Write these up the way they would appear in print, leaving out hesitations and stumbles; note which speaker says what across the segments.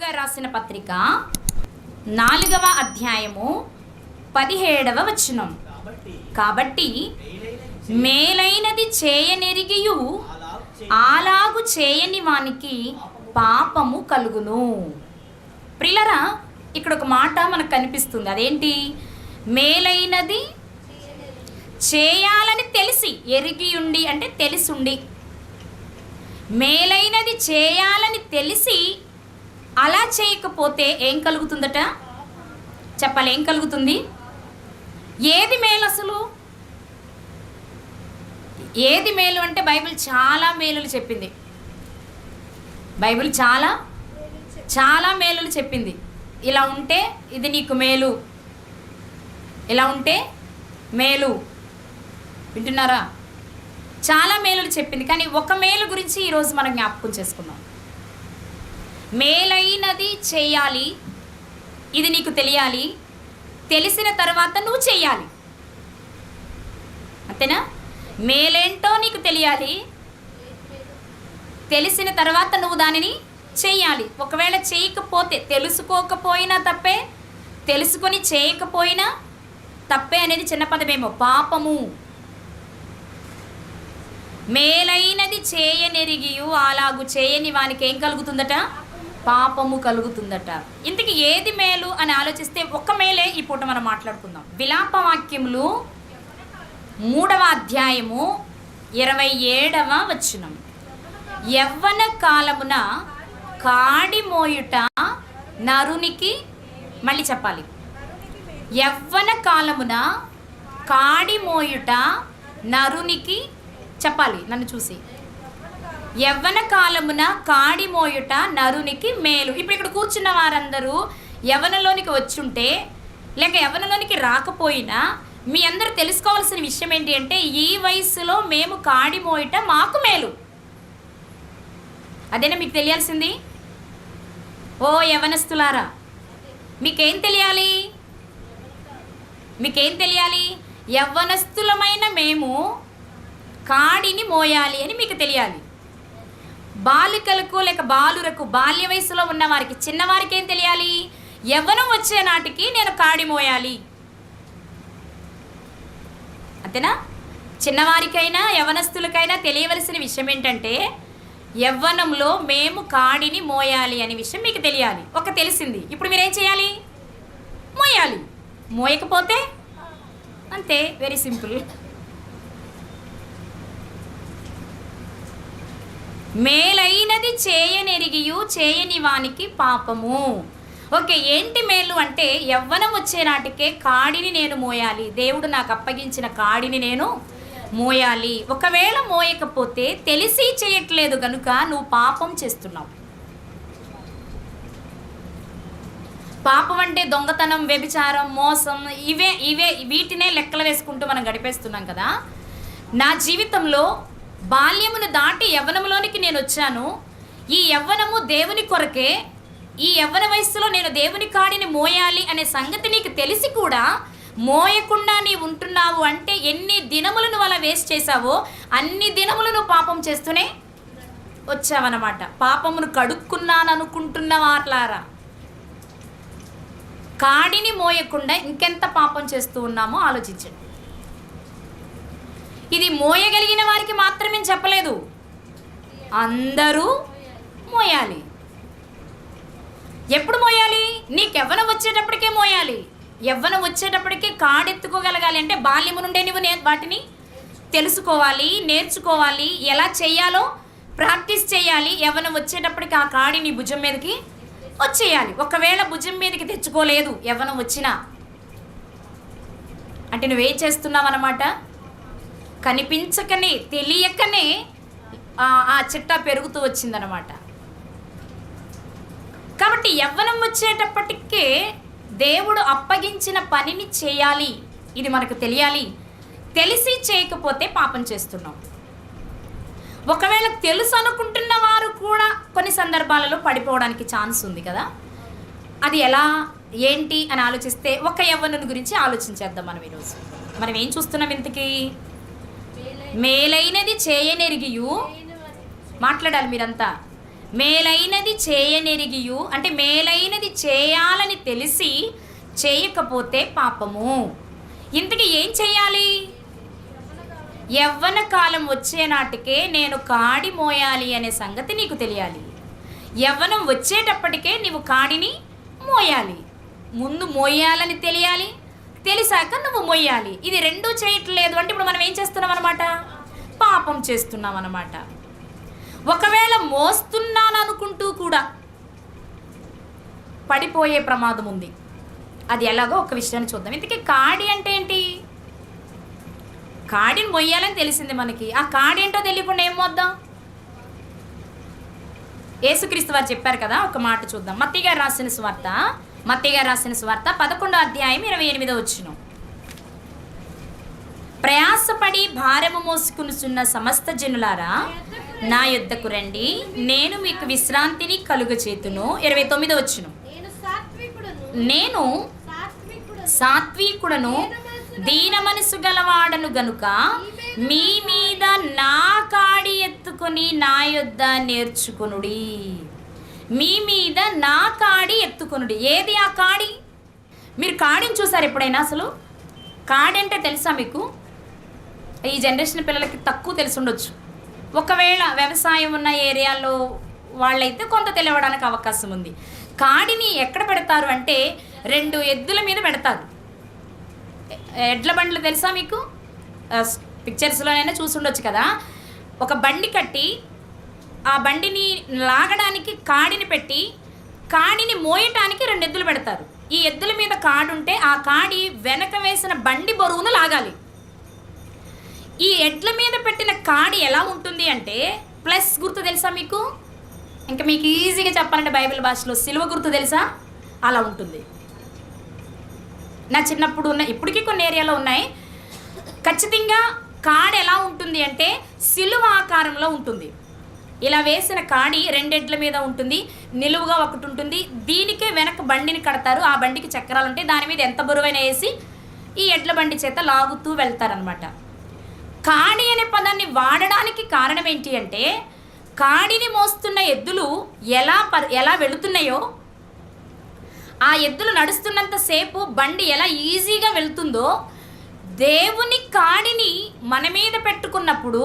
Speaker 1: గారు రాసిన పత్రిక 4వ అధ్యాయము 17వ వచనం. కాబట్టి మేలైనది చేయనెరిగియు అలాగు చేయని వానికి పాపము కలుగును. ప్రియులారా, ఇక్కడ ఒక మాట మనకు కనిపిస్తుంది. అదేంటి? మేలైనది చేయాలని తెలిసి, ఎరిగి ఉండి అంటే తెలిసుండి, మేలైనది చేయాలని తెలిసి అలా చేయకపోతే ఏం కలుగుతుందట? చెప్పాలి, ఏం కలుగుతుంది? ఏది మేలు అసలు? ఏది మేలు అంటే బైబిల్ చాలా మేలులు చెప్పింది. బైబిల్ చాలా చాలా మేలులు చెప్పింది. ఇలా ఉంటే ఇది నీకు మేలు, ఇలా ఉంటే మేలు. వింటున్నారా? చాలా మేలులు చెప్పింది. కానీ ఒక మేలు గురించి ఈరోజు మనం జ్ఞాపకం చేసుకుందాం. మేలైనది చేయాలి, ఇది నీకు తెలియాలి, తెలిసిన తర్వాత నువ్వు చేయాలి. అంతేనా? మేలేంటో నీకు తెలియాలి, తెలిసిన తర్వాత నువ్వు దానిని చేయాలి. ఒకవేళ చేయకపోతే, తెలుసుకోకపోయినా తప్పే, తెలుసుకొని చేయకపోయినా తప్పే అనేది చిన్న పదమేమో, పాపము. మేలైనది చేయనెరిగియు అలాగు చేయని వానికి ఏం కలుగుతుందట? పాపము కలుగుతుందట. ఇంతకీ ఏది మేలు అని ఆలోచిస్తే ఒక మేలే ఈ పూట మనం మాట్లాడుకుందాం. విలాపవాక్యములు 3వ అధ్యాయము 27వ వచనం. యవ్వన కాలమున కాడి మోయుట నరునికి, మళ్ళీ చెప్పాలి, యవ్వన కాలమున కాడి మోయుట నరునికి, చెప్పాలి నన్ను చూసి, యవ్వన కాలమున కాడి మోయుట నరునికి మేలు. ఇప్పుడు ఇక్కడ కూర్చున్న వారందరూ యవ్వనలోనికి వచ్చుంటే, లేక యవ్వనలోనికి రాకపోయినా మీ అందరూ తెలుసుకోవాల్సిన విషయం ఏంటి అంటే, ఈ వయసులో మేము కాడి మోయుట మాకు మేలు. అదేనా మీకు తెలియాల్సింది? ఓ యవ్వనస్తులారా, మీకేం తెలియాలి? మీకేం తెలియాలి? యవ్వనస్తులమైన మేము కాడిని మోయాలి అని మీకు తెలియాలి. బాలికలకు లేక బాలురకు, బాల్య వయసులో ఉన్న వారికి, చిన్నవారికి ఏం తెలియాలి? యవ్వనం వచ్చే నాటికి నేను కాడి మోయాలి. అంతేనా? చిన్నవారికైనా యవ్వనస్తులకైనా తెలియవలసిన విషయం ఏంటంటే, యవ్వనంలో మేము కాడిని మోయాలి అనే విషయం మీకు తెలియాలి. ఒక తెలిసింది. ఇప్పుడు మీరేం చేయాలి? మోయాలి. మోయకపోతే అంతే, వెరీ సింపుల్. మేలైనది చేయనెరిగియు చేయని వానికి పాపము. ఓకే, ఏంటి మేలు అంటే, యవ్వనం వచ్చే నాటికే కాడిని నేను మోయాలి, దేవుడు నాకు అప్పగించిన కాడిని నేను మోయాలి. ఒకవేళ మోయకపోతే తెలిసి చేయట్లేదు కనుక నువ్వు పాపం చేస్తున్నావు. పాపం అంటే దొంగతనం, వ్యభిచారం, మోసం, వీటినే లెక్కలు వేసుకుంటూ మనం గడిపేస్తున్నాం కదా. నా జీవితంలో బాల్యమును దాటి యవ్వనంలోనికి నేను వచ్చాను. ఈ యవ్వనము దేవుని కొరకే. ఈ యవ్వన వయస్సులో నేను దేవుని కాడిని మోయాలి అనే సంగతి నీకు తెలిసి కూడా మోయకుండా నీ ఉంటున్నావు అంటే, ఎన్ని దినములు నువ్వు అలా వేస్ట్ చేసావో అన్ని దినములు నువ్వు పాపం చేస్తూనే వచ్చావన్నమాట. పాపమును కడుక్కున్నాను అనుకుంటున్న వార్లారా, కాడిని మోయకుండా ఇంకెంత పాపం చేస్తూ ఉన్నామో ఆలోచించండి. ఇది మోయగలిగిన వారికి మాత్రమే చెప్పలేదు, అందరూ మోయాలి. ఎప్పుడు మోయాలి? నీకు యవ్వనం వచ్చేటప్పటికే మోయాలి. యవ్వనం వచ్చేటప్పటికే కాడెత్తుకోగలగాలి అంటే బాల్యము నుండే నువ్వు వాటిని తెలుసుకోవాలి, నేర్చుకోవాలి, ఎలా చేయాలో ప్రాక్టీస్ చేయాలి. యవ్వనం వచ్చేటప్పటికి ఆ కాడి నీ భుజం మీదకి వచ్చేయాలి. ఒకవేళ భుజం మీదకి తెచ్చుకోలేదు యవ్వనం వచ్చినా అంటే నువ్వేం చేస్తున్నావు అన్నమాట? కనిపించకనే, తెలియకనే ఆ చిట్టా పెరుగుతూ వచ్చిందనమాట. కాబట్టి యవ్వనం వచ్చేటప్పటికే దేవుడు అప్పగించిన పనిని చేయాలి, ఇది మనకు తెలియాలి. తెలిసి చేయకపోతే పాపం చేస్తున్నాం. ఒకవేళ తెలుసు అనుకుంటున్న వారు కూడా కొన్ని సందర్భాలలో పడిపోవడానికి ఛాన్స్ ఉంది కదా. అది ఎలా, ఏంటి అని ఆలోచిస్తే ఒక యవ్వనుని గురించి ఆలోచించేద్దాం మనం ఈరోజు. మనం ఏం చూస్తున్నాం ఇంతకీ? మేలైనది చేయనెరిగియు, మాట్లాడాలి మీరంతా, మేలైనది చేయనెరిగియు, అంటే మేలైనది చేయాలని తెలిసి చేయకపోతే పాపము. ఇంతకీ ఏం చేయాలి? యవ్వన కాలం వచ్చే నాటికే నేను కాడి మోయాలి అనే సంగతి నీకు తెలియాలి. యవ్వనం వచ్చేటప్పటికే నీవు కాడిని మోయాలి. ముందు మోయాలని తెలియాలి, తెలిసాక నువ్వు మోయాలి. ఇది రెండూ చేయట్లేదు అంటే ఇప్పుడు మనం ఏం చేస్తున్నాం అన్నమాట? పాపం చేస్తున్నాం అన్నమాట. ఒకవేళ మోస్తున్నాను అనుకుంటూ కూడా పడిపోయే ప్రమాదం ఉంది. అది ఎలాగో ఒక విషయాన్ని చూద్దాం. ఇంతకీ కాడి అంటే ఏంటి? కాడిని మొయ్యాలని తెలిసింది మనకి. ఆ కాడి ఏంటో తెలియకుండా ఏం మోద్దాం? యేసుక్రీస్తు వారు చెప్పారు కదా, ఒక మాట చూద్దాం. మత్తయి గారు రాసిన సువార్త 11వ అధ్యాయం 28వ వచనం. ప్రయాసపడి భారము మోసుకునుచున్న సమస్త జనులారా నా యొద్దకు రండి, నేను మీకు విశ్రాంతిని కలుగచేతును. 29వ వచనం. నేను సాత్వికుడను దీన మనసు గలవాడను గనుక మీ మీద నా కాడి ఎత్తుకొని నా యొద్ద నేర్చుకొనుడి. మీ మీద నా కాడి ఎత్తుకొనుడి. ఏది ఆ కాడి? మీరు కాడిని చూసారు ఎప్పుడైనా? అసలు కాడి అంటే తెలుసా మీకు? ఈ జనరేషన్ పిల్లలకి తక్కువ తెలిసి ఉండొచ్చు. ఒకవేళ వ్యవసాయం ఉన్న ఏరియాలో వాళ్ళైతే కొంత తెలియడానికి అవకాశం ఉంది. కాడిని ఎక్కడ పెడతారు అంటే 2 ఎద్దుల మీద పెడతారు. ఎడ్ల బండ్లు తెలుసా మీకు? పిక్చర్స్లోనైనా చూసి ఉండొచ్చు కదా. ఒక బండి కట్టి ఆ బండిని లాగడానికి కాడిని పెట్టి కాడిని మోయటానికి 2 ఎద్దులు పెడతారు. ఈ ఎద్దుల మీద కాడి ఉంటే ఆ కాడి వెనక వేసిన బండి బరువును లాగాలి. ఈ ఎడ్ల మీద పెట్టిన కాడి ఎలా ఉంటుంది అంటే ప్లస్ గుర్తు తెలుసా మీకు? ఇంకా మీకు ఈజీగా చెప్పాలంటే బైబిల్ భాషలో సిలువ గుర్తు తెలుసా? అలా ఉంటుంది. నా చిన్నప్పుడు ఉన్న, ఇప్పటికీ కొన్ని ఏరియాలో ఉన్నాయి. ఖచ్చితంగా కాడి ఎలా ఉంటుంది అంటే సిలువ ఆకారంలో ఉంటుంది. ఇలా వేసిన కాడి 2 ఎడ్ల మీద ఉంటుంది, నిలువుగా ఒకటి ఉంటుంది. దీనికే వెనక బండిని కడతారు. ఆ బండికి చక్రాలు ఉంటాయి. దాని మీద ఎంత బరువైనా వేసి ఈ ఎడ్ల బండి చేత లాగుతూ వెళ్తారనమాట. కాడి అనే పదాన్ని వాడడానికి కారణం ఏంటి అంటే కాడిని మోస్తున్న ఎద్దులు ఎలా వెళుతున్నాయో, ఆ ఎద్దులు నడుస్తున్నంతసేపు బండి ఎలా ఈజీగా వెళ్తుందో, దేవుని కాడిని మన మీద పెట్టుకున్నప్పుడు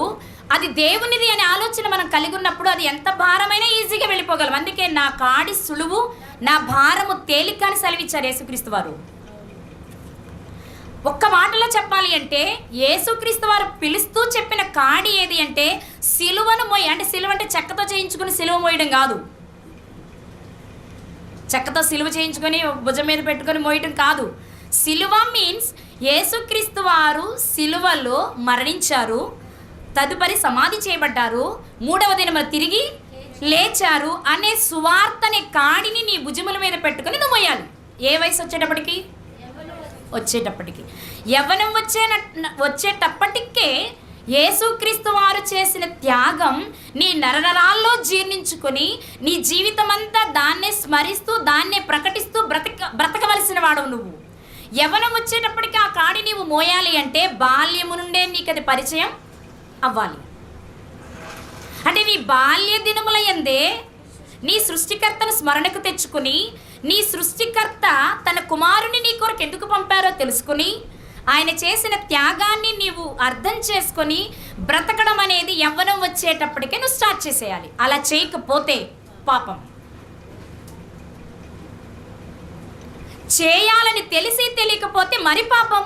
Speaker 1: అది దేవునిది అనే ఆలోచన మనం కలిగి ఉన్నప్పుడు అది ఎంత భారమైనా ఈజీగా వెళ్ళిపోగలం. అందుకే నా కాడి సులువు, నా భారము తేలిక అని సెలవిచ్చారు యేసుక్రీస్తు వారు. ఒక్క మాటలో చెప్పాలి అంటే యేసుక్రీస్తు వారు పిలుస్తూ చెప్పిన కాడి ఏది అంటే సిలువను మోయి. అంటే సిలువ అంటే చెక్కతో చేయించుకుని సిలువ మోయడం కాదు. చెక్కతో సిలువ చేయించుకొని భుజం మీద పెట్టుకొని మోయటం కాదు. సిలువ మీన్స్ యేసుక్రీస్తు వారు సిలువలో మరణించారు, తదుపరి సమాధి చేయబడ్డారు, 3వ దినమున తిరిగి లేచారు అనే సువార్త అనే కాడిని నీ భుజముల మీద పెట్టుకొని నువ్వు మోయాలి. ఏ వయసు వచ్చేటప్పటికి? యవ్వనం వచ్చేటప్పటికే యేసుక్రీస్తు వారు చేసిన త్యాగం నీ నరనరాల్లో జీర్ణించుకొని నీ జీవితం అంతా దాన్నే స్మరిస్తూ దాన్నే ప్రకటిస్తూ బ్రతకవలసిన వాడవు నువ్వు. యవ్వనం వచ్చేటప్పటికి ఆ కాడి నీవు మోయాలి అంటే బాల్యము నుండే నీకు అది పరిచయం అవ్వాలి. అంటే నీ బాల్య దినముల యందే నీ సృష్టికర్తను స్మరణకు తెచ్చుకుని, నీ సృష్టికర్త తన కుమారుని నీ కొరకు ఎందుకు పంపారో తెలుసుకుని, ఆయన చేసిన త్యాగాన్ని నీవు అర్థం చేసుకొని బ్రతకడం అనేది యవ్వనం వచ్చేటప్పటికే నువ్వు స్టార్ట్ చేసేయాలి. అలా చేయకపోతే పాపం. చేయాలని తెలిసి తెలియకపోతే మరి పాపం.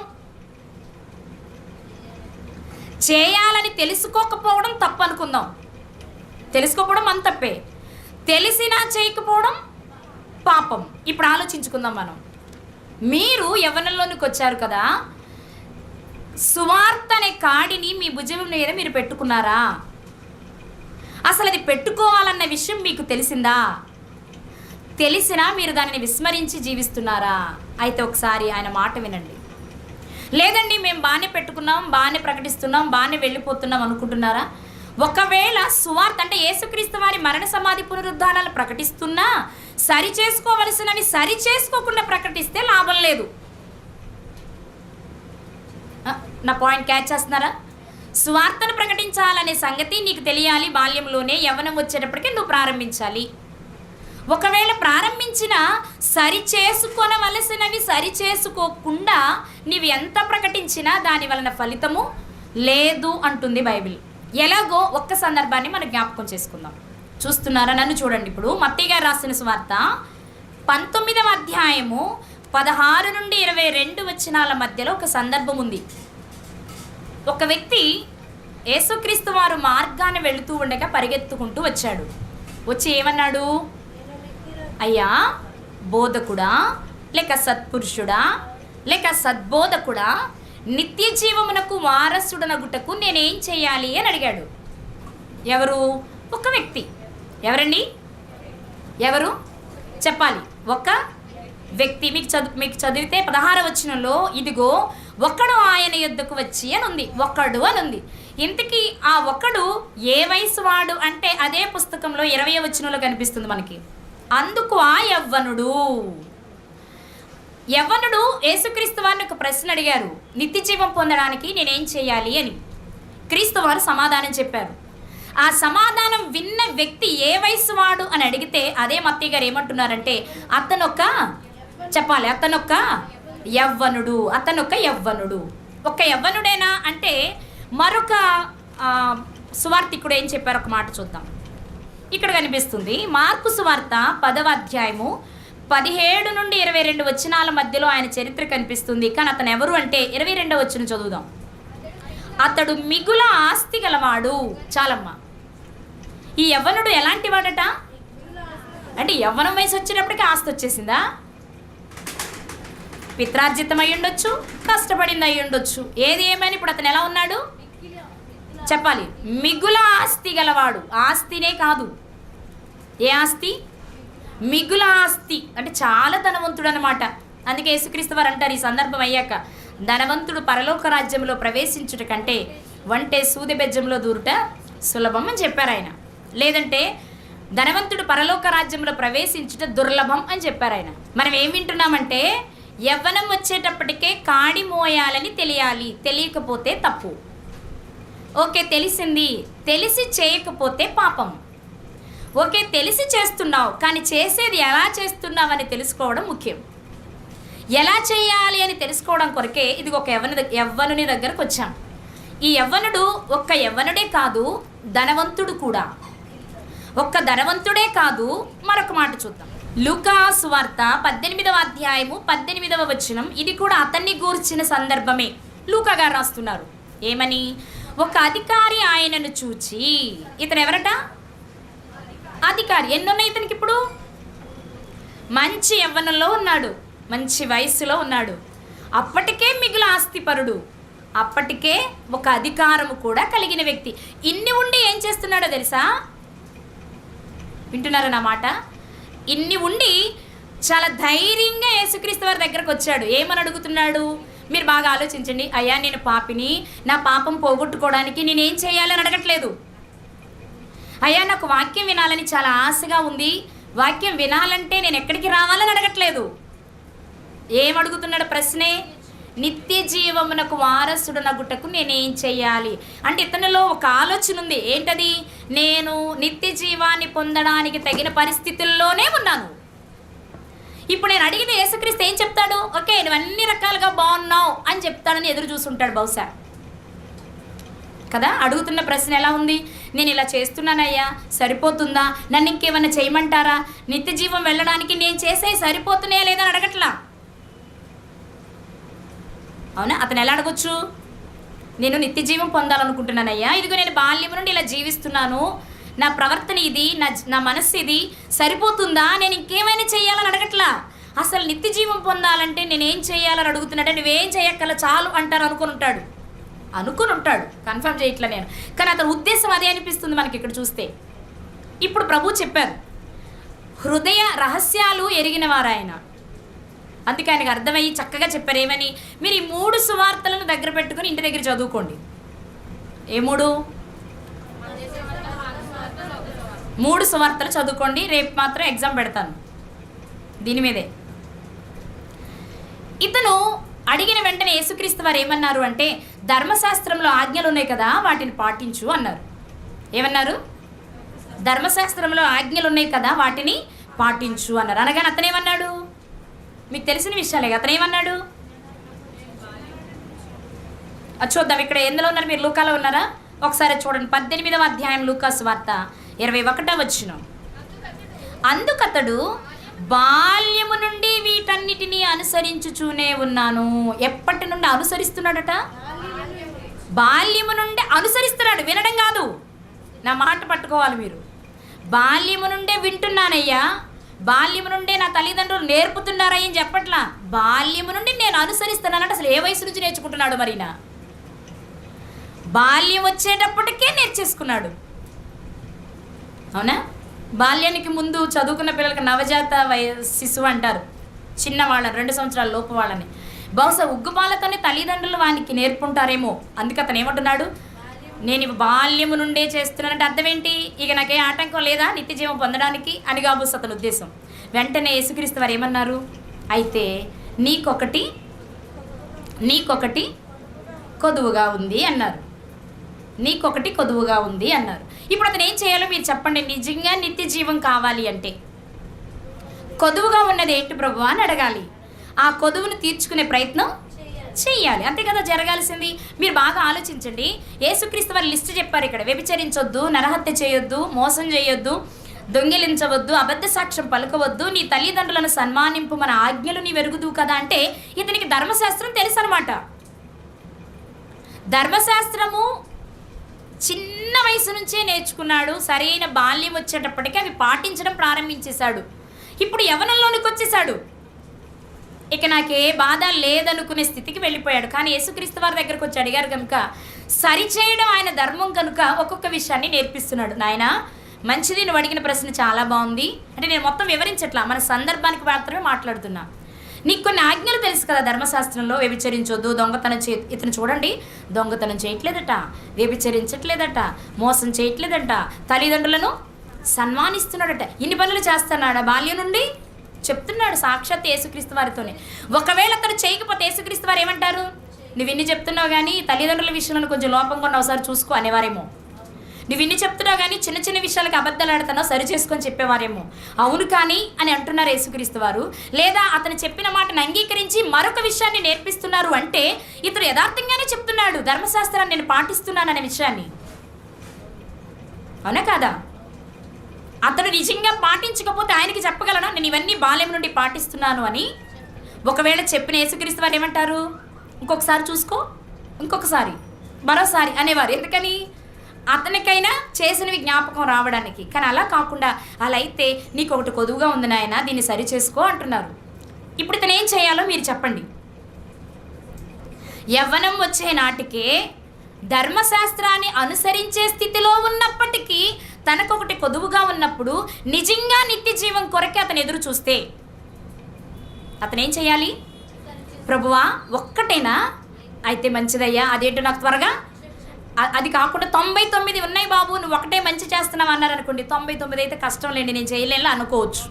Speaker 1: చేయాలని తెలుసుకోకపోవడం తప్పు అనుకుందాం, తెలుసుకోకపోవడం మన తప్పే. తెలిసినా చేయకపోవడం పాపం. ఇప్పుడు ఆలోచించుకుందాం మనం. మీరు యవ్వనంలోనికి వచ్చారు కదా, సువార్త అనే కాడిని మీ భుజం మీద మీరు పెట్టుకున్నారా? అసలు అది పెట్టుకోవాలన్న విషయం మీకు తెలిసిందా? తెలిసినా మీరు దానిని విస్మరించి జీవిస్తున్నారా? అయితే ఒకసారి ఆయన మాట వినండి. లేదండి మేము బాగానే పెట్టుకున్నాం, బాగానే ప్రకటిస్తున్నాం, బాగానే వెళ్ళిపోతున్నాం అనుకుంటున్నారా? ఒకవేళ సువార్త అంటే యేసుక్రీస్తు వారి మరణ సమాధి పునరుద్ధానాలు ప్రకటిస్తున్నా సరి చేసుకోవలసినవి సరి చేసుకోకుండా ప్రకటిస్తే లాభం లేదు. నా పాయింట్ క్యాచ్ చేస్తున్నారా? సువార్తను ప్రకటించాలనే సంగతి నీకు తెలియాలి. బాల్యంలోనే యవ్వనం వచ్చేటప్పటికి నువ్వు ప్రారంభించాలి. ఒకవేళ ప్రారంభించిన సరిచేసుకొనవలసినవి సరిచేసుకోకుండా నీవు ఎంత ప్రకటించినా దాని వలన ఫలితము లేదు అంటుంది బైబిల్. ఎలాగో ఒక్క సందర్భాన్ని మనం జ్ఞాపకం చేసుకుందాం. చూస్తున్నారా? నన్ను చూడండి. ఇప్పుడు మత్తయి గారు రాసిన సువార్త 19వ అధ్యాయము 16 నుండి 22 వచనాల మధ్యలో ఒక సందర్భం ఉంది. ఒక వ్యక్తి యేసుక్రీస్తు వారు మార్గాన్ని వెళుతూ ఉండగా పరిగెత్తుకుంటూ వచ్చాడు. వచ్చి ఏమన్నాడు? అయ్యా, బోధకుడా, లేక సత్పురుషుడా, లేక సద్బోధకుడా, నిత్య జీవమునకు వారసుడనగుటకు నేనేం చేయాలి అని అడిగాడు. ఎవరు? ఒక వ్యక్తి. ఎవరండి? ఎవరు చెప్పాలి? ఒక వ్యక్తి. మీకు చదివితే 16వ వచనంలో ఇదిగో ఒకడు ఆయన యొద్దకు వచ్చి అని ఉంది. ఒకడు అని ఉంది. ఇంతకీ ఆ ఒకడు ఏ వయసు వాడు అంటే అదే పుస్తకంలో 20వ వచనంలో కనిపిస్తుంది మనకి. అందుకు ఆ యవ్వనుడు యేసుక్రీస్తు వారిని ఒక ప్రశ్న అడిగారు, నిత్య జీవం పొందడానికి నేనేం చేయాలి అని. క్రీస్తు వారు సమాధానం చెప్పారు. ఆ సమాధానం విన్న వ్యక్తి ఏ వయసు వాడు అని అడిగితే అదే మత్తయి గారు ఏమంటున్నారంటే అతనొక యవ్వనుడు. ఒక యవ్వనుడేనా అంటే మరొక సువార్తికుడు ఏం చెప్పారు ఒక మాట చూద్దాం. ఇక్కడ కనిపిస్తుంది మార్కు సువార్త 10వ అధ్యాయము 17 నుండి 22 వచనాల మధ్యలో ఆయన చరిత్ర కనిపిస్తుంది. కానీ అతను ఎవరు అంటే 22వ వచనం చదువుదాం. అతడు మిగుల ఆస్తి గలవాడు. చాలమ్మా. ఈ యవ్వనుడు ఎలాంటి వాడట అంటే యవ్వనం వయసు వచ్చినప్పటికీ ఆస్తి వచ్చేసిందా? పిత్రార్జితం అయి ఉండొచ్చు, కష్టపడింది అయి ఉండొచ్చు. ఏది ఏమైనా ఇప్పుడు అతను ఎలా ఉన్నాడు చెప్పాలి? మిగుల ఆస్తి గలవాడు. ఆస్తినే కాదు, ఏ ఆస్తి? మిగుల ఆస్తి అంటే చాలా ధనవంతుడు అనమాట. అందుకే యేసుక్రీస్తు వారు అంటారు ఈ సందర్భం అయ్యాక, ధనవంతుడు పరలోక రాజ్యంలో ప్రవేశించుట కంటే వంటే సూది బెజ్జంలో దూరుట సులభం అని చెప్పారు ఆయన. లేదంటే ధనవంతుడు పరలోక రాజ్యంలో ప్రవేశించుట దుర్లభం అని చెప్పారు ఆయన. మనం ఏం వింటున్నామంటే యవ్వనం వచ్చేటప్పటికే కాడి మోయాలని తెలియాలి, తెలియకపోతే తప్పు. ఓకే, తెలిసింది, తెలిసి చేయకపోతే పాపం. ఓకే, తెలిసి చేస్తున్నావు కానీ చేసేది ఎలా చేస్తున్నావు అని తెలుసుకోవడం ముఖ్యం. ఎలా చేయాలి అని తెలుసుకోవడం కొరకే ఇది ఒక యవ్వనుని దగ్గరకు వచ్చాం. ఈ యవ్వనుడు ఒక్క యవ్వనుడే కాదు, ధనవంతుడు కూడా. ఒక్క ధనవంతుడే కాదు. మరొక మాట చూద్దాం. లూకా సువార్త 18వ అధ్యాయము 18వ వచనం. ఇది కూడా అతన్ని గూర్చిన సందర్భమే. లూకా గారు రాస్తున్నారు ఏమని? ఒక అధికారి ఆయనను చూచి, ఇతను ఎవరట? అధికారి. ఎన్నున్నాయి ఇతనికి? ఇప్పుడు మంచి యవ్వనంలో ఉన్నాడు, మంచి వయస్సులో ఉన్నాడు, అప్పటికే మిగులు ఆస్తిపరుడు, అప్పటికే ఒక అధికారము కూడా కలిగిన వ్యక్తి. ఇన్ని ఉండి ఏం చేస్తున్నాడో తెలుసా? వింటున్నారా నా మాట? ఇన్ని ఉండి చాలా ధైర్యంగా యేసుక్రీస్తు వారి దగ్గరకు వచ్చాడు. ఏమని అడుగుతున్నాడు? మీరు బాగా ఆలోచించండి. అయ్యా, నేను పాపిని, నా పాపం పోగొట్టుకోవడానికి నేనేం చేయాలని అడగట్లేదు. అయ్యా, నాకు వాక్యం వినాలని చాలా ఆశగా ఉంది, వాక్యం వినాలంటే నేను ఎక్కడికి రావాలని అడగట్లేదు. ఏమడుగుతున్నాడు? ప్రశ్నే, నిత్య జీవమునకు వారసుడనగుటకు నేనేం చేయాలి అంటే ఇతనిలో ఒక ఆలోచన ఉంది. ఏంటది? నేను నిత్య జీవాన్ని పొందడానికి తగిన పరిస్థితుల్లోనే ఉన్నాను. ఇప్పుడు నేను అడిగిన యేసుక్రీస్తు ఏం చెప్తాడు? ఓకే, నువ్వు అన్ని రకాలుగా బాగున్నావు అని చెప్తాడని ఎదురు చూసుంటాడు బహుశా కదా. అడుగుతున్న ప్రశ్న ఎలా ఉంది? నేను ఇలా చేస్తున్నానయ్యా, సరిపోతుందా? నన్ను ఇంకేమైనా చేయమంటారా? నిత్య జీవం వెళ్ళడానికి నేను చేసే సరిపోతున్నాయా లేదా అని అడగట్లా. అవునా? అతను ఎలా అడగొచ్చు? నేను నిత్య జీవం పొందాలనుకుంటున్నానయ్యా, ఇదిగో నేను బాల్యం నుండి ఇలా జీవిస్తున్నాను, నా ప్రవర్తన ఇది, నా మనస్సు ఇది, సరిపోతుందా? నేను ఇంకేమైనా చేయాలని అడగట్లా. అసలు నిత్య జీవం పొందాలంటే నేనేం చేయాలని అడుగుతున్నాడు. నువ్వేం చేయక్కల చాలు అంటారు అనుకుని ఉంటాడు, కన్ఫర్మ్ చేయట్లా నేను. కానీ అతని ఉద్దేశం అదే అనిపిస్తుంది మనకి ఇక్కడ చూస్తే. ఇప్పుడు ప్రభు చెప్పారు, హృదయ రహస్యాలు ఎరిగిన వారు ఆయన. అందుకే ఆయనకు అర్థమయ్యి చక్కగా చెప్పారు. ఏమని? మీరు ఈ 3 సువార్తలను దగ్గర పెట్టుకుని ఇంటి దగ్గర చదువుకోండి. ఏ 3 సువార్తలు చదువుకోండి. రేపు మాత్రం ఎగ్జామ్ పెడతాను దీని మీదే. ఇతను అడిగిన వెంటనే యేసుక్రీస్తు వారు ఏమన్నారు అంటే, ధర్మశాస్త్రంలో ఆజ్ఞలు ఉన్నాయి కదా, వాటిని పాటించు అన్నారు. ఏమన్నారు? ధర్మశాస్త్రంలో ఆజ్ఞలు ఉన్నాయి కదా, వాటిని పాటించు అన్నారు. అనగానే అతనేమన్నాడు? మీకు తెలిసిన విషయాలే. అతనేమన్నాడు? చూద్దాం. ఇక్కడ ఎందులో ఉన్నారు మీరు? లూకాలో ఉన్నారా? ఒకసారి చూడండి. 18వ అధ్యాయం లూకాసు వార్త 21వ వచనం. అందుకతడు బాల్యము నుండి వీటన్నిటినీ అనుసరించుచూనే ఉన్నాను. ఎప్పటి నుండి అనుసరిస్తున్నాడట? బాల్యము నుండి అనుసరిస్తున్నాడు. వినడం కాదు, నా మాట పట్టుకోవాలి మీరు. బాల్యము నుండే వింటున్నానయ్యా, బాల్యము నుండే నా తల్లిదండ్రులు నేర్పుతున్నారని చెప్పట్లా. బాల్యము నుండి నేను అనుసరిస్తున్నానంటే అసలు ఏ వయసు నుంచి నేర్చుకుంటున్నాడు? మరినా బాల్యం వచ్చేటప్పటికే నేర్చేసుకున్నాడు. అవునా? బాల్యానికి ముందు చదువుకున్న పిల్లలకి నవజాత శిశువు అంటారు, చిన్నవాళ్ళని, 2 సంవత్సరాల లోపు వాళ్ళని. బహుశా ఉగ్గుపాలతోనే తల్లిదండ్రులు వానికి నేర్పుంటారేమో. అందుకే అతను ఏమంటున్నాడు? నేను బాల్యము నుండే చేస్తున్నానంటే అర్థం ఏంటి? ఇక నాకే ఆటంకం లేదా నిత్య జీవం పొందడానికి అని కాబోసు అతని ఉద్దేశం. వెంటనే యేసుక్రీస్తు వారు ఏమన్నారు? అయితే నీకొకటి కొదువుగా ఉంది అన్నారు. నీకొకటి కొదువుగా ఉంది అన్నారు. ఇప్పుడు అతను ఏం చేయాలో మీరు చెప్పండి. నిజంగా నిత్య జీవం కావాలి అంటే కొదువుగా ఉన్నది ఏంటి ప్రభువా అని అడగాలి. ఆ కొదువును తీర్చుకునే ప్రయత్నం చెయ్యాలి. అంతే కదా జరగాల్సింది. మీరు బాగా ఆలోచించండి. యేసుక్రీస్తు వారి లిస్టు చెప్పారు ఇక్కడ. వ్యభిచరించొద్దు, నరహత్య చేయొద్దు, మోసం చేయొద్దు, దొంగిలించవద్దు, అబద్ధ సాక్ష్యం పలకవద్దు, నీ తల్లిదండ్రులను సన్మానింపు, మన ఆజ్ఞలు నీ వెరుగుదు కదా. అంటే ఇతనికి ధర్మశాస్త్రం తెలుసు అనమాట. ధర్మశాస్త్రము చిన్న వయసు నుంచే నేర్చుకున్నాడు. సరైన బాల్యం వచ్చేటప్పటికీ అవి పాటించడం ప్రారంభించేశాడు. ఇప్పుడు యవ్వనంలోనికి వచ్చేసాడు. ఇక నాకే బాధ లేదనుకునే స్థితికి వెళ్ళిపోయాడు. కానీ యేసుక్రీస్తు వారి దగ్గరకు వచ్చి అడిగారు కనుక సరిచేయడం ఆయన ధర్మం కనుక ఒక్కొక్క విషయాన్ని నేర్పిస్తున్నాడు. నాయనా మంచిది, నువ్వు అడిగిన ప్రశ్న చాలా బాగుంది. అంటే నేను మొత్తం వివరించట్లా, మన సందర్భానికి మాత్రమే మాట్లాడుతున్నా. నీకు కొన్ని ఆజ్ఞలు తెలుసు కదా ధర్మశాస్త్రంలో. వ్యభిచరించొద్దు, దొంగతనం ఇతను చూడండి, దొంగతనం చేయట్లేదట, వ్యభిచరించట్లేదట, మోసం చేయట్లేదట, తల్లిదండ్రులను సన్మానిస్తున్నాడట. ఇన్ని పనులు చేస్తున్నాడా బాల్యం నుండి? చెప్తున్నాడు సాక్షాత్ యేసుక్రీస్తు వారితోనే. ఒకవేళ అతను చేయకపోతే యేసుక్రీస్తు వారు ఏమంటారు? నువ్వు ఇన్ని చెప్తున్నావు కానీ తల్లిదండ్రుల విషయంలో కొంచెం లోపంగా ఉన్న ఒకసారి చూసుకో అనేవారేమో. నువ్వు ఇన్ని చెప్తున్నావు కానీ చిన్న చిన్న విషయాలకు అబద్ధాలు ఆడుతున్నావు, సరి చేసుకొని చెప్పేవారేమో. అవును కానీ అని అంటున్నారు యేసుక్రీస్తు వారు. లేదా అతను చెప్పిన మాటను అంగీకరించి మరొక విషయాన్ని నేర్పిస్తున్నారు అంటే ఇతడు యథార్థంగానే చెప్తున్నాడు, ధర్మశాస్త్రాన్ని నేను పాటిస్తున్నాననే విషయాన్ని. అవునా కాదా? అతడు నిజంగా పాటించకపోతే ఆయనకి చెప్పగలనా నేను ఇవన్నీ బాల్యం నుండి పాటిస్తున్నాను అని? ఒకవేళ చెప్పిన యేసుక్రీస్తు వారు ఏమంటారు? ఇంకొకసారి చూసుకో, ఇంకొకసారి, మరోసారి అనేవారు. ఎందుకని? అతనికైనా చేసినవి జ్ఞాపకం రావడానికి. కానీ అలా కాకుండా అలా అయితే నీకు ఒకటి కొదువుగా ఉంది నాయన, దీన్ని సరి చేసుకో అంటున్నారు. ఇప్పుడు ఇతను ఏం చేయాలో మీరు చెప్పండి. యవ్వనం వచ్చే నాటికే ధర్మశాస్త్రాన్ని అనుసరించే స్థితిలో ఉన్నప్పటికీ తనకొకటి కొదువుగా ఉన్నప్పుడు నిజంగా నిత్య జీవం కొరకే అతను ఎదురు చూస్తే అతనేం చేయాలి? ప్రభువా ఒక్కటేనా? అయితే మంచిదయ్యా, అదేంటో నాకు త్వరగా. అది కాకుండా 99 ఉన్నాయి బాబు, నువ్వు ఒకటే మంచి చేస్తున్నావు అన్నారు అనుకోండి. 99 అయితే కష్టం లేండి, నేను చేయలేను అనుకోవచ్చు.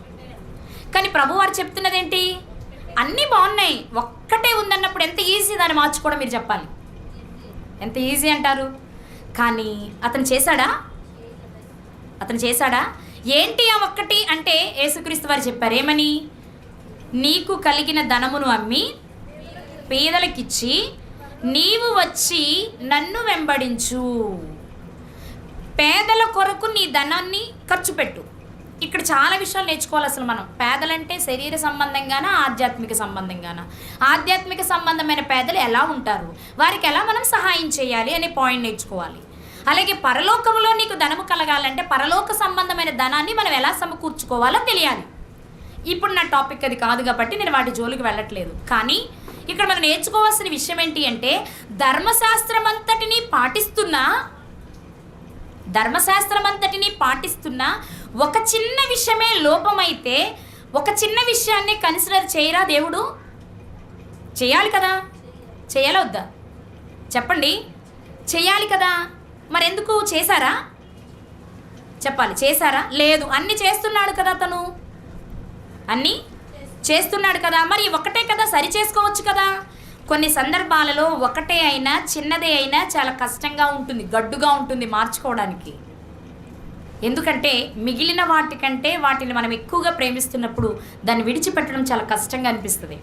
Speaker 1: కానీ ప్రభువారు చెప్తున్నది ఏంటి? అన్నీ బాగున్నాయి, ఒక్కటే ఉందన్నప్పుడు ఎంత ఈజీ దాన్ని మార్చుకోవడం మీరు చెప్పాలి. ఎంత ఈజీ అంటారు? కానీ అతను చేశాడా? ఏంటి ఆ ఒక్కటి అంటే యేసుక్రీస్తు వారు చెప్పారు ఏమని? నీకు కలిగిన ధనమును అమ్మి పేదలకిచ్చి నీవు వచ్చి నన్ను వెంబడించు. పేదల కొరకు నీ ధనాన్ని ఖర్చు పెట్టు. ఇక్కడ చాలా విషయాలు నేర్చుకోవాలి అసలు మనం. పేదలంటే శరీర సంబంధంగానా, ఆధ్యాత్మిక సంబంధంగానా? ఆధ్యాత్మిక సంబంధమైన పేదలు ఎలా ఉంటారు, వారికి ఎలా మనం సహాయం చేయాలి అనే పాయింట్ నేర్చుకోవాలి. అలాగే పరలోకంలో నీకు ధనము కలగాలంటే పరలోక సంబంధమైన ధనాన్ని మనం ఎలా సమకూర్చుకోవాలో తెలియాలి. ఇప్పుడు నా టాపిక్ అది కాదు కాబట్టి నేను వాటి జోలికి వెళ్ళట్లేదు. కానీ ఇక్కడ మనం నేర్చుకోవాల్సిన విషయం ఏంటి అంటే ధర్మశాస్త్రం అంతటినీ పాటిస్తున్నా ఒక చిన్న విషయమే లోపమైతే ఒక చిన్న విషయాన్ని కన్సిడర్ చేయరా దేవుడు? చేయాలి కదా? చేయాలా వద్దా చెప్పండి? చేయాలి కదా. మరెందుకు? చేశారా? చెప్పాలి. చేశారా? లేదు. అన్నీ చేస్తున్నాడు కదా, తను అన్నీ చేస్తున్నాడు కదా. మరి ఒక్కటే కదా, సరి చేసుకోవచ్చు కదా. కొన్ని సందర్భాలలో ఒకటే అయినా చిన్నదే అయినా చాలా కష్టంగా ఉంటుంది, గడ్డుగా ఉంటుంది మార్చుకోవడానికి. ఎందుకంటే మిగిలిన వాటికంటే వాటిని మనం ఎక్కువగా ప్రేమిస్తున్నప్పుడు దాన్ని విడిచిపెట్టడం చాలా కష్టంగా అనిపిస్తుంది.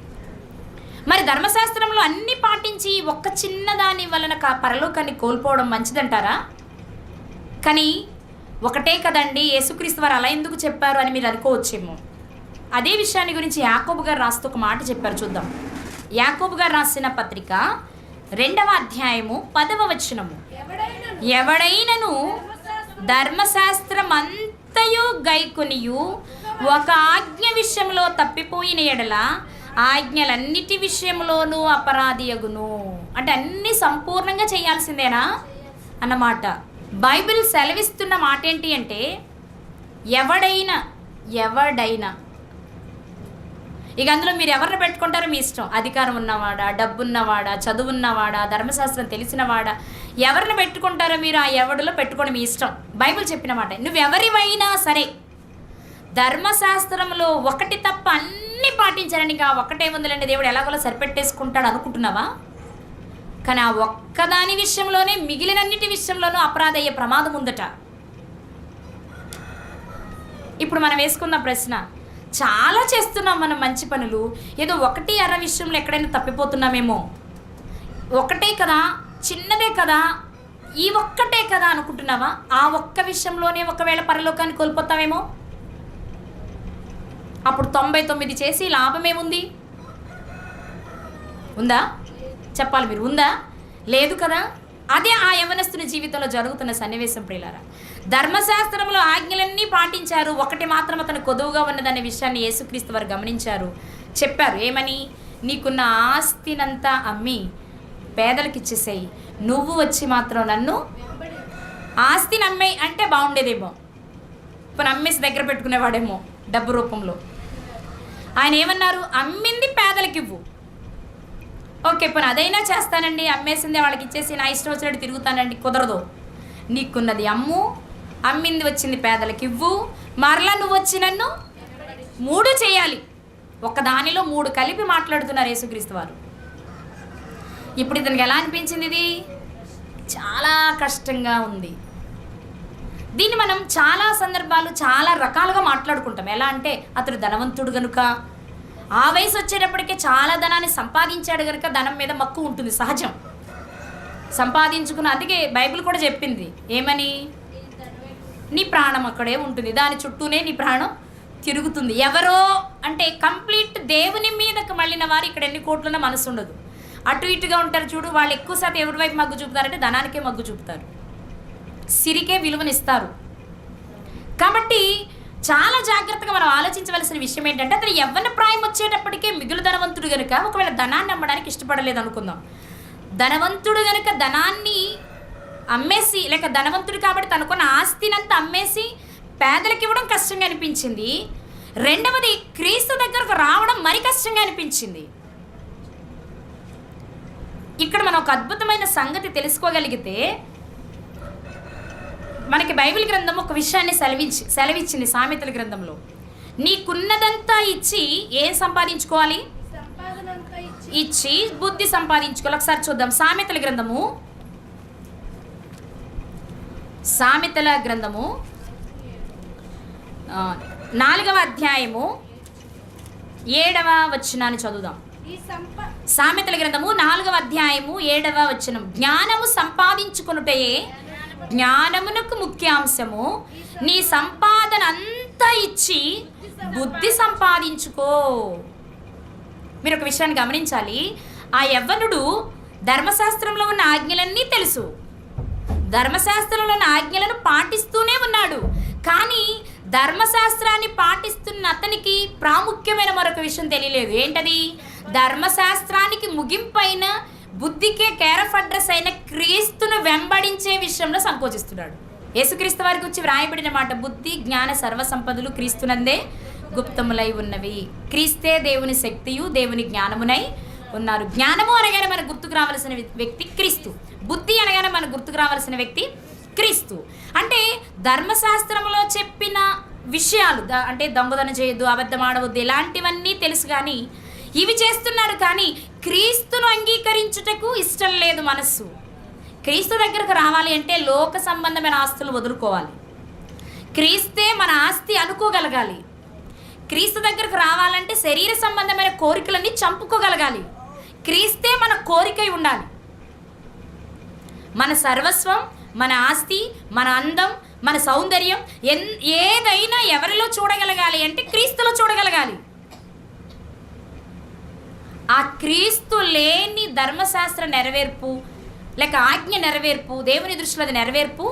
Speaker 1: మరి ధర్మశాస్త్రంలో అన్ని పాటించి ఒక్క చిన్నదాని వలన పరలోకాన్ని కోల్పోవడం మంచిదంటారా? కానీ ఒకటే కదండి, యేసుక్రీస్తు వారు అలా ఎందుకు చెప్పారు అని మీరు అనుకోవచ్చేమో. అదే విషయాన్ని గురించి యాకోబు గారు రాస్తూ ఒక మాట చెప్పారు, చూద్దాం. యాకోబు గారు రాసిన పత్రిక 2వ అధ్యాయము 10వ వచనము. ఎవడైనను ధర్మశాస్త్రమంతయు గైకొనియు ఒక ఆజ్ఞ విషయంలో తప్పిపోయిన ఎడల ఆజ్ఞలన్నిటి విషయంలోనూ అపరాధియగును. అంటే అన్నీ సంపూర్ణంగా చేయాల్సిందేనా అన్నమాట. బైబిల్ సెలవిస్తున్న మాట ఏంటి అంటే ఎవడైనా. ఇక అందులో మీరు ఎవరిని పెట్టుకుంటారో మీ ఇష్టం. అధికారం ఉన్నవాడా, డబ్బున్నవాడా, చదువున్నవాడా, ధర్మశాస్త్రం తెలిసినవాడా, ఎవరిని పెట్టుకుంటారో మీరు ఆ ఎవడిలో పెట్టుకోండి, మీ ఇష్టం. బైబిల్ చెప్పిన మాట. నువ్వెవరివైనా సరే ధర్మశాస్త్రంలో ఒకటి తప్ప అన్నీ పాటించారని ఆ ఒక్కటే ఉందిలేండి దేవుడు ఎలాగోలా సరిపెట్టేసుకుంటాడు అనుకుంటున్నావా? కానీ ఆ ఒక్కదాని విషయంలోనే మిగిలినన్నిటి విషయంలోనూ అపరాధ అయ్యే ప్రమాదం ఉందట. ఇప్పుడు మనం వేసుకున్న ప్రశ్న, చాలా చేస్తున్నాం మనం మంచి పనులు, ఏదో 1-2 విషయంలో ఎక్కడైనా తప్పిపోతున్నామేమో. ఒకటే కదా, చిన్నదే కదా, ఈ ఒక్కటే కదా అనుకుంటున్నావా? ఆ ఒక్క విషయంలోనే ఒకవేళ పరలోకాన్ని కోల్పోతావేమో. అప్పుడు 99 చేసి లాభమేముంది? ఉందా? చెప్పాలి మీరు. ఉందా? లేదు కదా. అదే ఆ యవనస్తుని జీవితంలో జరుగుతున్న సన్నివేశం ప్రియులారా. ధర్మశాస్త్రంలో ఆజ్ఞలన్నీ పాటించారు, ఒకటి మాత్రం అతను కొదువుగా ఉన్నదనే విషయాన్ని యేసుక్రీస్తు వారు గమనించారు. చెప్పారు ఏమని? నీకున్న ఆస్తినంతా అమ్మి పేదలకు ఇచ్చేసేయి, నువ్వు వచ్చి మాత్రం నన్ను. ఆస్తిని అమ్మేయి అంటే బాగుండేదేమో, ఇప్పుడు అమ్మేసి దగ్గర పెట్టుకునేవాడేమో డబ్బు రూపంలో. ఆయన ఏమన్నారు? అమ్మింది పేదలకు ఇవ్వు. ఓకే, ఇప్పుడు అదైనా చేస్తానండి, అమ్మేసిందే వాళ్ళకి ఇచ్చేసి నా ఇష్టం వచ్చినట్టు తిరుగుతానండి, కుదరదు. నీకున్నది అమ్ము, అమ్మింది వచ్చింది పేదలకు ఇవ్వు, మరలా నువ్వు వచ్చి నన్ను 3 చేయాలి. ఒకదానిలో 3 కలిపి మాట్లాడుతున్నారు యేసుక్రీస్తు వారు. ఇప్పుడు ఇతనికి ఎలా అనిపించింది? ఇది చాలా కష్టంగా ఉంది. దీన్ని మనం చాలా సందర్భాలు చాలా రకాలుగా మాట్లాడుకుంటాం. ఎలా అంటే అతడు ధనవంతుడు కనుక, ఆ వయసు వచ్చేటప్పటికే చాలా ధనాన్ని సంపాదించాడు కనుక ధనం మీద మక్కువ ఉంటుంది, సహజం. సంపాదించుకున్న, అందుకే బైబిల్ కూడా చెప్పింది ఏమని? నీ ప్రాణం అక్కడే ఉంటుంది, దాని చుట్టూనే నీ ప్రాణం తిరుగుతుంది. ఎవరో అంటే కంప్లీట్ దేవుని మీదకి మళ్ళిన వారు ఇక్కడ ఎన్ని కోట్లున్న మనసు ఉండదు, అటు ఇటుగా ఉంటారు చూడు. వాళ్ళు ఎక్కువ శాతం ఎవరి వైపు మగ్గు చూపుతారంటే ధనానికే మగ్గు చూపుతారు, సిరికే విలువనిస్తారు. కాబట్టి చాలా జాగ్రత్తగా మనం ఆలోచించవలసిన విషయం ఏంటంటే అతను యవ్వన ప్రాయం వచ్చేటప్పటికే మిగులు ధనవంతుడు కనుక ఒకవేళ ధనాన్ని అమ్మడానికి ఇష్టపడలేదు అనుకుందాం. ధనవంతుడు కనుక ధనాన్ని అమ్మేసి, లేక ధనవంతుడు కాబట్టి తనకున్న ఆస్తినంతా అమ్మేసి పేదలకు ఇవ్వడం కష్టంగా అనిపించింది. రెండవది, క్రీస్తు దగ్గరకు రావడం మరి కష్టంగా అనిపించింది. ఇక్కడ మనం ఒక అద్భుతమైన సంగతి తెలుసుకోగలిగితే, మనకి బైబిల్ గ్రంథం ఒక విషయాన్ని సెలవిచ్చింది సామెతల గ్రంథంలో. నీకున్నదంతా ఇచ్చి ఏం సంపాదించుకోవాలి? ఇచ్చి బుద్ధి సంపాదించుకోవాలి. ఒకసారి చూద్దాం. సామెతల గ్రంథము 4వ అధ్యాయము 7వ వచనాన్ని చదువుదాం. సామెతల గ్రంథము 4వ అధ్యాయము 7వ వచనం. జ్ఞానము సంపాదించుకొనుటయే జ్ఞానమునకు ముఖ్యాంశము, నీ సంపాదన అంతా ఇచ్చి బుద్ధి సంపాదించుకో. మీరు ఒక విషయాన్ని గమనించాలి. ఆ యవ్వనుడు ధర్మశాస్త్రంలో ఉన్న ఆజ్ఞలన్నీ తెలుసు, ధర్మశాస్త్రంలో ఉన్న ఆజ్ఞలను పాటిస్తూనే ఉన్నాడు. కానీ ధర్మశాస్త్రాన్ని పాటిస్తున్న అతనికి ప్రాముఖ్యమైన మరొక విషయం తెలియలేదు. ఏంటది? ధర్మశాస్త్రానికి ముగింపైన, బుద్ధికే కేర్ ఆఫ్ అడ్రస్ అయిన క్రీస్తును వెంబడించే విషయంలో సంకోచిస్తున్నాడు. యేసుక్రీస్తు వారికి వచ్చి వ్రాయబడిన మాట, బుద్ధి జ్ఞాన సర్వసంపదలు క్రీస్తునందే గుప్తములై ఉన్నవి. క్రీస్తే దేవుని శక్తియు దేవుని జ్ఞానమునై ఉన్నారు. జ్ఞానము అనగానే మనకు గుర్తుకు రావాల్సిన వ్యక్తి క్రీస్తు, బుద్ధి అనగానే మనకు గుర్తుకు రావాల్సిన వ్యక్తి క్రీస్తు. అంటే ధర్మశాస్త్రంలో చెప్పిన విషయాలు, అంటే దొంగతనం చేయొద్దు, అబద్ధం ఆడవద్దు, ఇలాంటివన్నీ తెలుసు. కానీ ఇవి చేస్తున్నాడు. కానీ క్రీస్తును అంగీకరించుటకు ఇష్టం లేదు మనస్సు. క్రీస్తు దగ్గరకు రావాలి అంటే లోక సంబంధమైన ఆస్తులు వదులుకోవాలి. క్రీస్తే మన ఆస్తి అనుకోగలగాలి. క్రీస్తు దగ్గరకు రావాలంటే శరీర సంబంధమైన కోరికలన్నీ చంపుకోగలగాలి. క్రీస్తే మన కోరికై ఉండాలి. మన సర్వస్వం, మన ఆస్తి, మన అందం, మన సౌందర్యం ఏదైనా ఎవరిలో చూడగలగాలి అంటే క్రీస్తులో చూడగలగాలి. ఆ క్రీస్తు లేని ధర్మశాస్త్ర నెరవేర్పు లేక ఆజ్ఞ నెరవేర్పు దేవుని దృష్టిలో అది నెరవేర్పు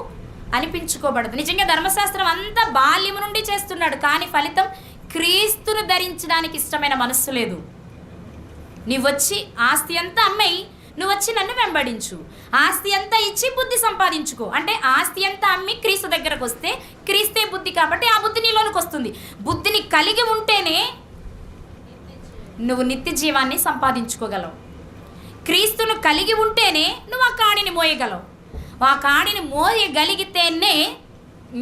Speaker 1: అనిపించుకోబడదు. నిజంగా ధర్మశాస్త్రం అంతా బాల్యము నుండి చేస్తున్నాడు, కానీ ఫలితం క్రీస్తును ధరించడానికి ఇష్టమైన మనస్సు లేదు. నీవు వచ్చి ఆస్తి అంతా అమ్మాయి, నువ్వు వచ్చి నన్ను వెంబడించు. ఆస్తి అంతా ఇచ్చి బుద్ధి సంపాదించుకో అంటే ఆస్తి అంతా అమ్మి క్రీస్తు దగ్గరకు వస్తే క్రీస్తే బుద్ధి కాబట్టి ఆ బుద్ధి నీలోనికి వస్తుంది. బుద్ధిని కలిగి ఉంటేనే నువ్వు నిత్య జీవాన్ని సంపాదించుకోగలవు. క్రీస్తును కలిగి ఉంటేనే నువ్వు ఆ కాడిని మోయగలవు. ఆ కాడిని మోయగలిగితేనే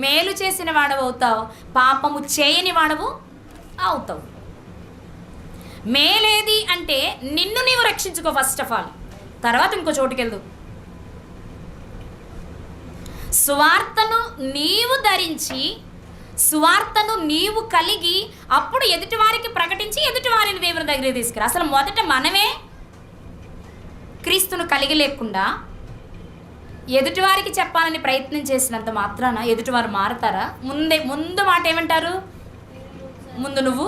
Speaker 1: మేలు చేసిన వాడవు అవుతావు, పాపము చేయని వాడవు అవుతావు. మేలేది అంటే నిన్ను నీవు రక్షించుకో ఫస్ట్ ఆఫ్ ఆల్, తర్వాత ఇంకో చోటుకెళ్దు. సువార్తను నీవు ధరించి, సువార్తను నీవు కలిగి అప్పుడు ఎదుటివారికి ప్రకటించి ఎదుటివారిని దేవుని దగ్గరికి తీసుకురా. అసలు మొదట మనమే క్రీస్తును కలిగి లేకుండా ఎదుటివారికి చెప్పాలని ప్రయత్నం చేసినంత మాత్రాన ఎదుటివారు మారతారా? ముందు మాట ఏమంటారు? ముందు నువ్వు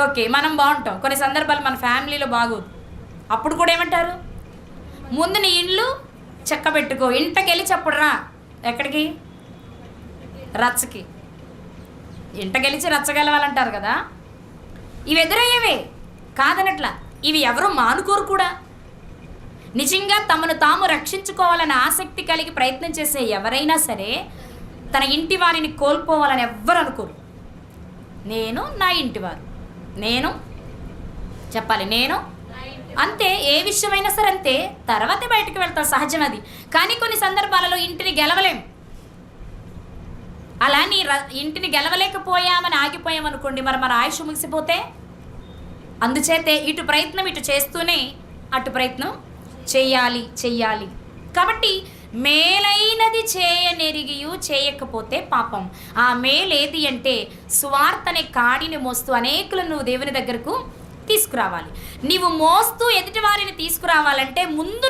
Speaker 1: ఓకే మనం బాగుంటాం. కొన్ని సందర్భాలు మన ఫ్యామిలీలో బాగోదు, అప్పుడు కూడా ఏమంటారు? ముందు నీ ఇల్లు చెక్క పెట్టుకో, ఇంటకెళ్ళి చెప్పుడురా. ఎక్కడికి? రచ్చకి. ఇంటకెళ్ళి రచ్చగలవాలంటారు కదా. ఇవి ఎదురయ్యేవే కాదనట్లా, ఇవి ఎవరు మానుకోరు కూడా. నిజంగా తమను తాము రక్షించుకోవాలని ఆసక్తి కలిగి ప్రయత్నం చేసే ఎవరైనా సరే తన ఇంటి వారిని కోల్పోవాలని ఎవ్వరు అనుకోరు. నేను నా ఇంటివారు, నేను చెప్పాలి, నేను అంతే. ఏ విషయమైనా సరే అంతే, తర్వాత బయటకు వెళ్తాం, సహజం అది. కానీ కొన్ని సందర్భాలలో ఇంటిని గెలవలేం. అలా నీ ఇంటిని గెలవలేకపోయామని ఆగిపోయామనుకోండి, మరి మన ఆయుష్ ముగిసిపోతే. అందుచేతే ఇటు ప్రయత్నం ఇటు చేస్తూనే అటు ప్రయత్నం చెయ్యాలి. కాబట్టి మేలైనది చేయనెరిగియు చేయకపోతే పాపం. ఆ మేలేది అంటే సువార్తనే కాడిని మోస్తూ అనేకులను నువ్వు దేవుని దగ్గరకు తీసుకురావాలి. నీవు మోస్తూ ఎదుటి వారిని తీసుకురావాలంటే ముందు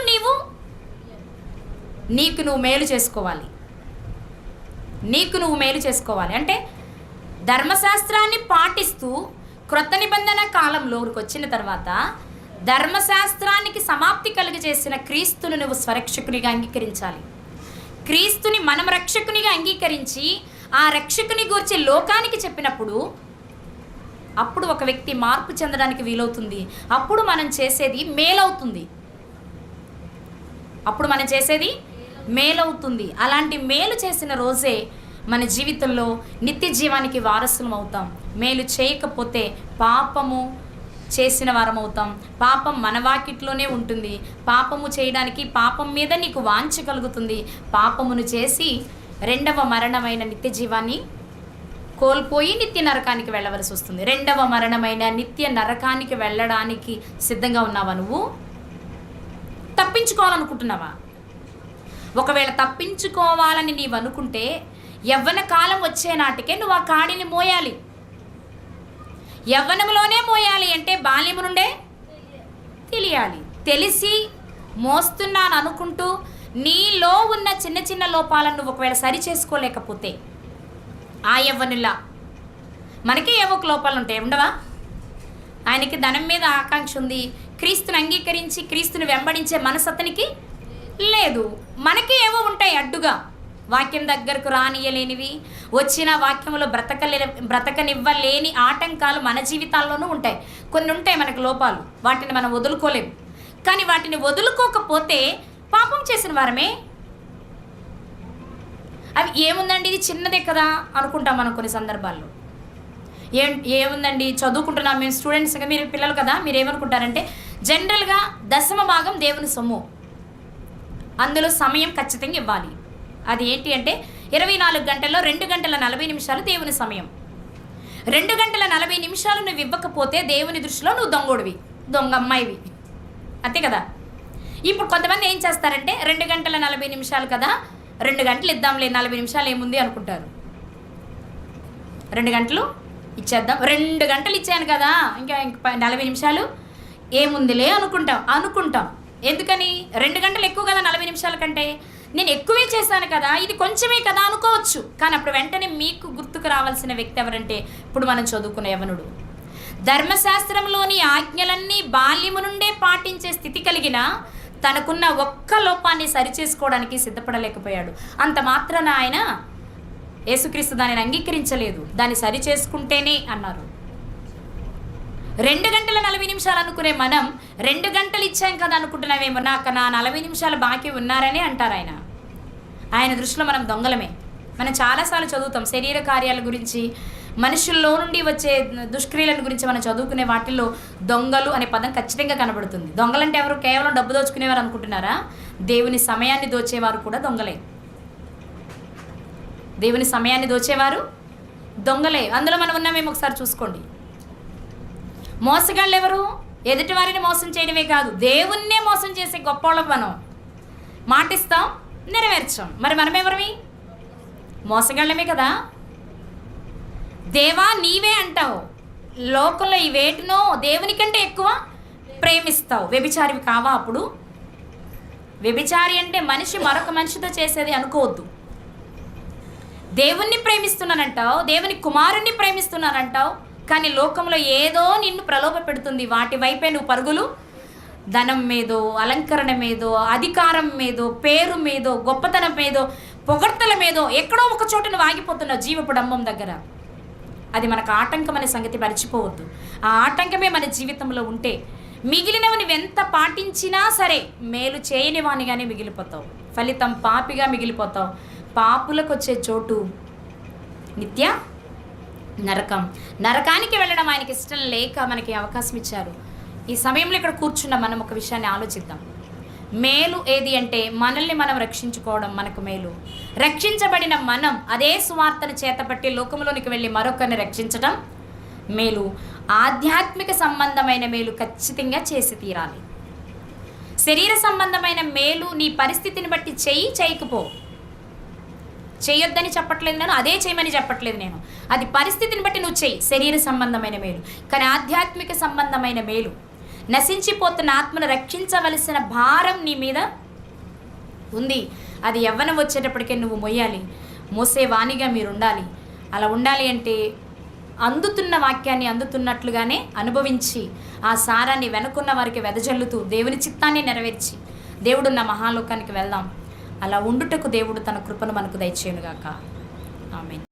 Speaker 1: నీకు నువ్వు మేలు చేసుకోవాలి. అంటే ధర్మశాస్త్రాన్ని పాటిస్తూ క్రొత్త నిబంధన కాలంలోకి వచ్చిన తర్వాత ధర్మశాస్త్రానికి సమాప్తి కలిగి చేసిన క్రీస్తును నువ్వు స్వరక్షకునిగా అంగీకరించాలి. క్రీస్తుని మనం రక్షకునిగా అంగీకరించి ఆ రక్షకుని గురించి లోకానికి చెప్పినప్పుడు అప్పుడు ఒక వ్యక్తి మార్పు చెందడానికి వీలవుతుంది. అప్పుడు మనం చేసేది మేలవుతుంది. అలాంటి మేలు చేసిన రోజే మన జీవితంలో నిత్య జీవానికి వారసులం అవుతాం. మేలు చేయకపోతే పాపము చేసిన వారం అవుతాం. పాపం మన వాకిట్లోనే ఉంటుంది. పాపము చేయడానికి పాపం మీద నీకు వాంఛ కలుగుతుంది. పాపమును చేసి రెండవ మరణమైన నిత్య జీవాన్ని కోల్పోయి నిత్య నరకానికి వెళ్ళవలసి వస్తుంది. రెండవ మరణమైన నిత్య నరకానికి వెళ్ళడానికి సిద్ధంగా ఉన్నావా? నువ్వు తప్పించుకోవాలనుకుంటున్నావా? ఒకవేళ తప్పించుకోవాలని నీవు అనుకుంటే యవ్వన కాలం వచ్చే నాటికే నువ్వు ఆ కాడిని మోయాలి. యవ్వనంలోనే మోయాలి అంటే బాల్యము నుండే తెలియాలి. తెలిసి మోస్తున్నాను అనుకుంటూ నీలో ఉన్న చిన్న చిన్న లోపాలను నువ్వు ఒకవేళ సరి చేసుకోలేకపోతే ఆ యవ్వనులా మనకి ఏవో ఒక లోపాలు ఉంటాయి, ఉండవా? ఆయనకి ధనం మీద ఆకాంక్ష ఉంది, క్రీస్తుని అంగీకరించి క్రీస్తుని వెంబడించే మనసు అతనికి లేదు. మనకి ఏవో ఉంటాయి అడ్డుగా, వాక్యం దగ్గరకు రానియలేనివి, వచ్చిన వాక్యంలో బ్రతకనివ్వలేని ఆటంకాలు మన జీవితాల్లోనూ ఉంటాయి. కొన్ని ఉంటాయి మనకు లోపాలు, వాటిని మనం వదులుకోలేము. కానీ వాటిని వదులుకోకపోతే పాపం చేసిన వారమే. అవి ఏముందండి ఇది చిన్నదే కదా అనుకుంటాం మనం కొన్ని సందర్భాల్లో. ఏముందండి చదువుకుంటున్నాం మేము స్టూడెంట్స్గా, మీరు పిల్లలు కదా, మీరు ఏమనుకుంటారంటే జనరల్గా 10% దేవుని సొమ్ము, అందులో సమయం ఖచ్చితంగా ఇవ్వాలి. అది ఏంటి అంటే 24 గంటల్లో 2 గంటల 40 నిమిషాలు దేవుని సమయం. 2 గంటల 40 నిమిషాలు నువ్వు ఇవ్వకపోతే దేవుని దృష్టిలో నువ్వు దొంగోడివి. దొంగ అమ్మాయివి, అంతే కదా. ఇప్పుడు కొంతమంది ఏం చేస్తారంటే 2 గంటల 40 నిమిషాలు కదా, 2 గంటలు ఇద్దాంలే, 40 నిమిషాలు ఏముంది అనుకుంటారు. 2 గంటలు ఇచ్చేద్దాం, 2 గంటలు ఇచ్చాను కదా, ఇంకా 40 నిమిషాలు ఏముందిలే అనుకుంటాం. ఎందుకని? 2 గంటలు ఎక్కువ కదా 40 నిమిషాల కంటే, నేను ఎక్కువే చేశాను కదా, ఇది కొంచెమే కదా అనుకోవచ్చు. కానీ అప్పుడు వెంటనే మీకు గుర్తుకు రావాల్సిన వ్యక్తి ఎవరంటే, ఇప్పుడు మనం చదువుకున్న యవనుడు. ధర్మశాస్త్రంలోని ఆజ్ఞలన్నీ బాల్యము నుండే పాటించే స్థితి కలిగిన తనకున్న ఒక్క లోపాన్ని సరిచేసుకోవడానికి సిద్ధపడలేకపోయాడు. అంత మాత్రాన ఆయన యేసుక్రీస్తు దానిని అంగీకరించలేదు. దాన్ని సరిచేసుకుంటేనే అన్నారు. 2 గంటల 40 నిమిషాలు అనుకునే మనం 2 గంటలు ఇచ్చాం కదా అనుకుంటున్నామేమో, నాకు నా 40 నిమిషాలు బాకీ ఉన్నారని అంటారు ఆయన. ఆయన దృష్టిలో మనం దొంగలమే. మనం చాలాసార్లు చదువుతాం శరీర కార్యాల గురించి, మనుషుల్లో నుండి వచ్చే దుష్క్రియల గురించి మనం చదువుకునే వాటిల్లో దొంగలు అనే పదం ఖచ్చితంగా కనబడుతుంది. దొంగలంటే ఎవరు? కేవలం డబ్బు దోచుకునేవారు అనుకుంటున్నారా? దేవుని సమయాన్ని దోచేవారు కూడా దొంగలే. దేవుని సమయాన్ని దోచేవారు దొంగలే. అందులో మనం ఉన్నామేమో ఒకసారి చూసుకోండి. మోసగాళ్ళు ఎవరు? ఎదుటి వారిని మోసం చేయడమే కాదు, దేవుణ్ణే మోసం చేసే గొప్పవాళ్ళం మనం. మాటిస్తాం, నెరవేర్చాం. మరి మనమెవరివి? మోసగాళ్ళమే కదా. దేవా నీవే అంటావు, లోకంలో ఈ వేటినో దేవుని కంటే ఎక్కువ ప్రేమిస్తావు. వ్యభిచారివి కావా? అప్పుడు వ్యభిచారి అంటే మనిషి మరొక మనిషితో చేసేది అనుకోవద్దు. దేవుణ్ణి ప్రేమిస్తున్నానంటావు, దేవుని కుమారుణ్ణి ప్రేమిస్తున్నానంటావు, కానీ లోకంలో ఏదో నిన్ను ప్రలోభ పెడుతుంది. వాటి వైపే నువ్వు పరుగులు, ధనం మీదో, అలంకరణ మీదో, అధికారం మీదో, పేరు మీదో, గొప్పతనం మీదో, పొగడ్తల మీదో ఎక్కడో ఒక చోట నువ్వు ఆగిపోతున్నావు జీవపు డంబం దగ్గర. అది మనకు ఆటంకం అనే సంగతి మర్చిపోవద్దు. ఆ ఆటంకమే మన జీవితంలో ఉంటే మిగిలినవి నువ్వెంత పాటించినా సరే మేలు చేయని వానిగానే మిగిలిపోతావు. ఫలితం పాపిగా మిగిలిపోతావు. పాపులకు వచ్చే చోటు నిత్య నరకం. నరకానికి వెళ్ళడం ఆయనకి ఇష్టం లేక మనకి అవకాశం ఇచ్చారు. ఈ సమయంలో ఇక్కడ కూర్చున్న మనం ఒక విషయాన్ని ఆలోచిద్దాం. మేలు ఏది అంటే మనల్ని మనం రక్షించుకోవడం మనకు మేలు. రక్షించబడిన మనం అదే సువార్తను చేతపట్టి లోకంలోనికి వెళ్ళి మరొకరిని రక్షించడం మేలు. ఆధ్యాత్మిక సంబంధమైన మేలు ఖచ్చితంగా చేసి తీరాలి. శరీర సంబంధమైన మేలు నీ పరిస్థితిని బట్టి చేయకపో. చేయొద్దని చెప్పట్లేదు నేను, అదే చేయమని చెప్పట్లేదు నేను. అది పరిస్థితిని బట్టి నువ్వు చెయ్యి, శరీర సంబంధమైన మేలు. కానీ ఆధ్యాత్మిక సంబంధమైన మేలు, నశించిపోతున్న ఆత్మను రక్షించవలసిన భారం నీ మీద ఉంది. అది యవ్వనం వచ్చేటప్పటికే నువ్వు మొయ్యాలి. మోసే వాణిగా మీరు ఉండాలి. అలా ఉండాలి అంటే అందుతున్న వాక్యాన్ని అందుతున్నట్లుగానే అనుభవించి ఆ సారాన్ని వెనుకున్న వారికి వెదజల్లుతూ దేవుని చిత్తాన్ని నెరవేర్చి దేవుడున్న మహాలోకానికి వెళ్దాం. అలా ఉండుటకు దేవుడు తన కృపను మనకు దయచేయునుగాక. ఆమేన్.